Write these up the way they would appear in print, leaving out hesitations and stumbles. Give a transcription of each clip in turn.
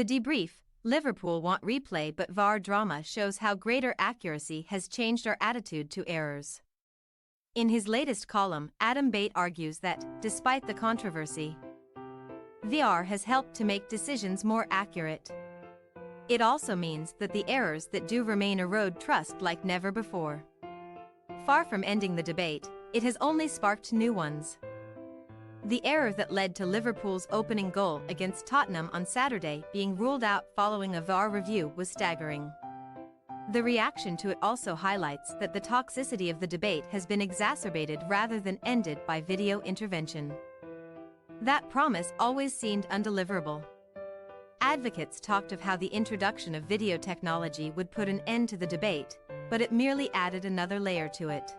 The debrief, Liverpool want replay but VAR drama shows how greater accuracy has changed our attitude to errors. In his latest column, Adam Bate argues that, despite the controversy, VAR has helped to make decisions more accurate. It also means that the errors that do remain erode trust like never before. Far from ending the debate, it has only sparked new ones. The error that led to Liverpool's opening goal against Tottenham on Saturday being ruled out following a VAR review was staggering. The reaction to it also highlights that the toxicity of the debate has been exacerbated rather than ended by video intervention. That promise always seemed undeliverable. Advocates talked of how the introduction of video technology would put an end to the debate, but it merely added another layer to it.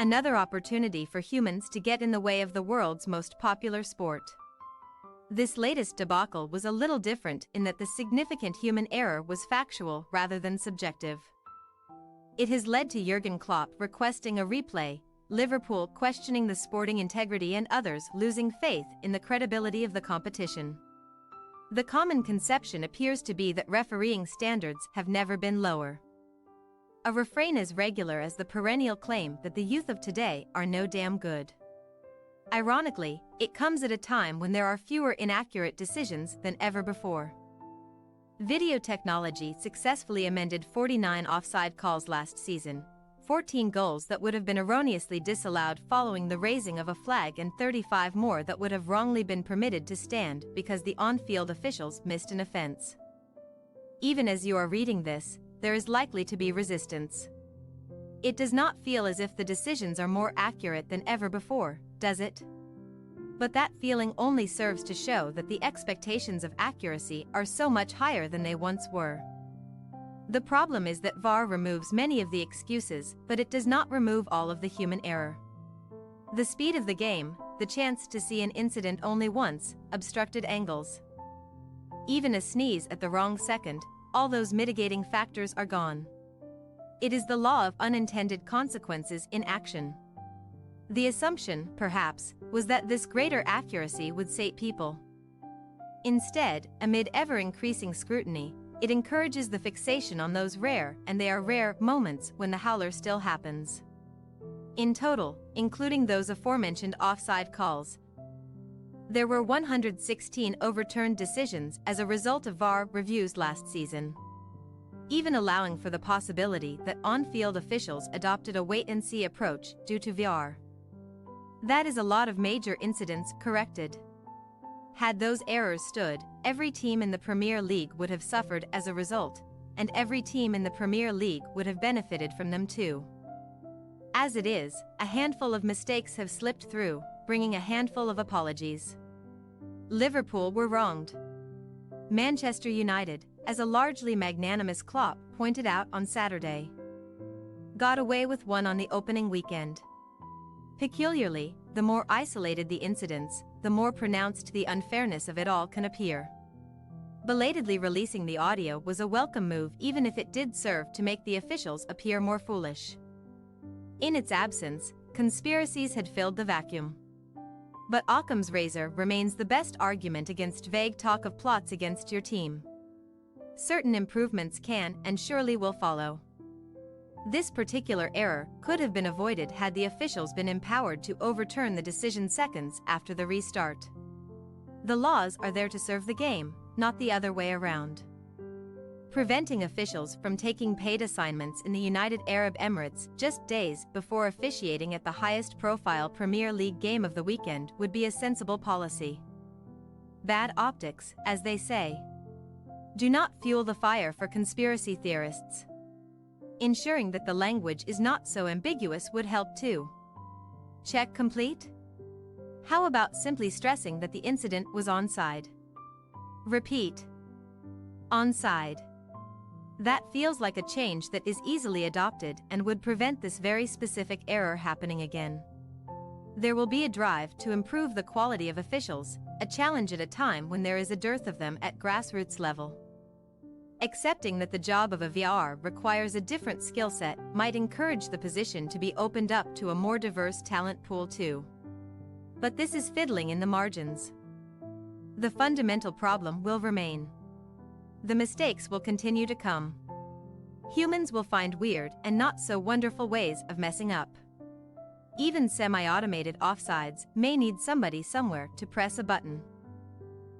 Another opportunity for humans to get in the way of the world's most popular sport. This latest debacle was a little different in that the significant human error was factual rather than subjective. It has led to Jurgen Klopp requesting a replay, Liverpool questioning the sporting integrity, and others losing faith in the credibility of the competition. The common conception appears to be that refereeing standards have never been lower. A refrain as regular as the perennial claim that the youth of today are no damn good. Ironically, it comes at a time when there are fewer inaccurate decisions than ever before. Video technology successfully amended 49 offside calls last season, 14 goals that would have been erroneously disallowed following the raising of a flag, and 35 more that would have wrongly been permitted to stand because the on-field officials missed an offense. Even as you are reading this, there is likely to be resistance. It does not feel as if the decisions are more accurate than ever before, does it? But that feeling only serves to show that the expectations of accuracy are so much higher than they once were. The problem is that VAR removes many of the excuses, but it does not remove all of the human error. The speed of the game, the chance to see an incident only once, obstructed angles. Even a sneeze at the wrong second, all those mitigating factors are gone. It is the law of unintended consequences in action. The assumption, perhaps, was that this greater accuracy would sate people. Instead, amid ever-increasing scrutiny, it encourages the fixation on those rare, and they are rare, moments when the howler still happens. In total, including those aforementioned offside calls, there were 116 overturned decisions as a result of VAR reviews last season. Even allowing for the possibility that on-field officials adopted a wait-and-see approach due to VAR. That is a lot of major incidents corrected. Had those errors stood, every team in the Premier League would have suffered as a result, and every team in the Premier League would have benefited from them too. As it is, a handful of mistakes have slipped through, bringing a handful of apologies. Liverpool were wronged. Manchester United, as a largely magnanimous Klopp pointed out on Saturday, got away with one on the opening weekend. Peculiarly, the more isolated the incidents, the more pronounced the unfairness of it all can appear. Belatedly releasing the audio was a welcome move, even if it did serve to make the officials appear more foolish. In its absence, conspiracies had filled the vacuum. But Occam's razor remains the best argument against vague talk of plots against your team. Certain improvements can and surely will follow. This particular error could have been avoided had the officials been empowered to overturn the decision seconds after the restart. The laws are there to serve the game, not the other way around. Preventing officials from taking paid assignments in the United Arab Emirates just days before officiating at the highest-profile Premier League game of the weekend would be a sensible policy. Bad optics, as they say, do not fuel the fire for conspiracy theorists. Ensuring that the language is not so ambiguous would help too. Check complete? How about simply stressing that the incident was onside? Repeat. Onside. That feels like a change that is easily adopted and would prevent this very specific error happening again. There will be a drive to improve the quality of officials, a challenge at a time when there is a dearth of them at grassroots level. Accepting that the job of a VAR requires a different skill set might encourage the position to be opened up to a more diverse talent pool too. But this is fiddling in the margins. The fundamental problem will remain. the mistakes will continue to come. Humans will find weird and not so wonderful ways of messing up. Even semi-automated offsides may need somebody somewhere to press a button.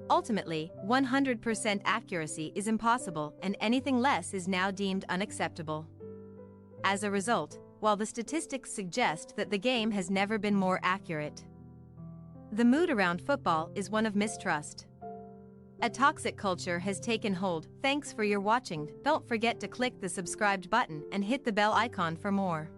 Ultimately, 100% accuracy is impossible, and anything less is now deemed unacceptable. As a result, while the statistics suggest that the game has never been more accurate, the mood around football is one of mistrust. A toxic culture has taken hold. Thanks for your watching. Don't forget to click the subscribed button and hit the bell icon for more.